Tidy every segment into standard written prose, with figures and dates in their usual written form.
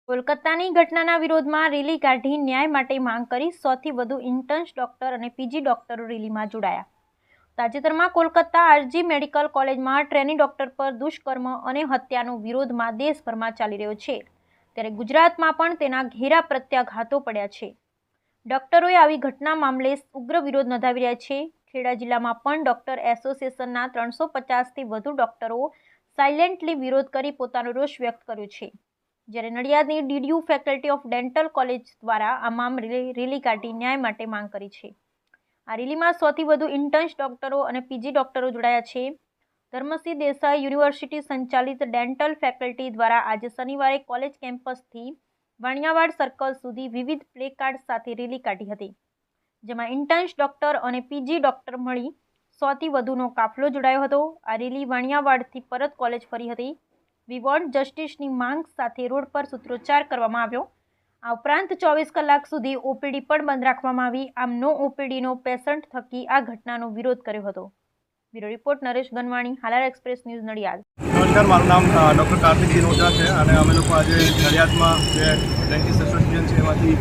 કોલકાતાની ઘટનાના વિરોધમાં રેલી કાઢી ન્યાય માટે માંગ કરી 100થી વધુ ઇન્ટર્ન્સ ડોક્ટર અને પીજી ડોક્ટરો રેલીમાં જોડાયા. તાજેતરમાં કોલકાતા આરજી મેડિકલ કોલેજમાં ટ્રેની ડોક્ટર પર દુષ્કર્મ અને હત્યાનો વિરોધમાં દેશભરમાં ચાલી રહ્યો છે, ત્યારે ગુજરાતમાં પણ તેના ઘેરા પ્રત્યાઘાતો પડ્યા છે. ડોક્ટરોએ આવી ઘટના મામલે ઉગ્ર વિરોધ નોંધાવી રહ્યા છે. ખેડા જિલ્લામાં પણ ડોક્ટર એસોસિએશનના 350થી વધુ ડોક્ટરો સાયલેન્ટલી વિરોધ કરી પોતાનો રોષ વ્યક્ત કર્યો છે. જ્યારે નડિયાદની DDU faculty of dental college દ્વારા આ મામલે રેલી કાઢી ન્યાય માટે માંગ કરી છે. આ રેલીમાં 100થી વધુ ઇન્ટર્ન્સ ડોક્ટરો અને પીજી ડોક્ટરો જોડાયા છે. ધર્મસિંહ દેસાઈ યુનિવર્સિટી સંચાલિત ડેન્ટલ ફેકલ્ટી દ્વારા આજે શનિવારે કોલેજ કેમ્પસથી વાણિયાવાડ સર્કલ સુધી વિવિધ પ્લેકાર્ડ સાથે રેલી કાઢી હતી, જેમાં ઇન્ટર્ન્સ ડોક્ટર અને પીજી ડોક્ટર મળી 100થી વધુનો કાફલો જોડાયો હતો. આ રેલી વાણિયાવાડથી પરત કોલેજ ફરી હતી. વી વોન્ટ જસ્ટિસની માંગ સાથે રોડ પર સૂત્રોચ્ચાર કરવામાં આવ્યો. આ ઉપરાંત 24 કલાક સુધી ઓપીડી પણ બંધ રાખવામાં આવી. આમ નો ઓપીડીનો પેશન્ટ થકી આ ઘટનાનો વિરોધ કર્યો હતો. Bureau report Naresh Ganwani, Halar express news, Nadiad. નમસ્કાર, મારું નામ ડૉક્ટર કાર્તિક સિનોજા છે અને અમે લોકો આજે નડિયાદમાં જે ડેન્ટિસ્ટ એસોસિએશન છે એમાંથી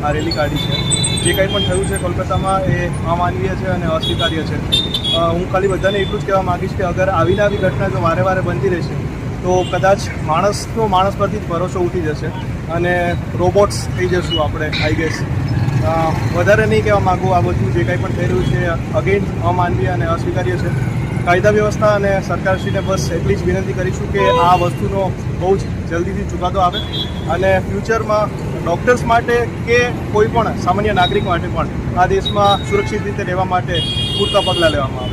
આ રેલી કાઢી છે. જે કંઈ પણ થયું છે કોલકાતામાં એ અમાનવીય છે અને અસ્વીકાર્ય છે. હું ખાલી બધાને એટલું જ કહેવા માગીશ કે અગર આવીને આવી ઘટના જો વારે વારે બનતી રહેશે તો કદાચ માણસ પરથી જ ભરોસો ઉઠી જશે અને રોબોટ્સ થઈ જશું આપણે, આઈ ગેસ. વધારે નહીં કહેવા માગું. આ બધું જે કંઈ પણ થઈ રહ્યું છે અગેન અમાનવીય અને અસ્વીકાર્ય છે. કાયદા વ્યવસ્થા અને સરકારશ્રીને બસ એટલી જ વિનંતી કરીશું કે આ વસ્તુનો બહુ જ જલ્દીથી ચુકાદો આવે અને ફ્યુચરમાં ડૉક્ટર્સ માટે કે કોઈ પણ સામાન્ય નાગરિક માટે પણ આ દેશમાં સુરક્ષિત રીતે રહેવા માટે પૂરતા પગલાં લેવામાં આવે.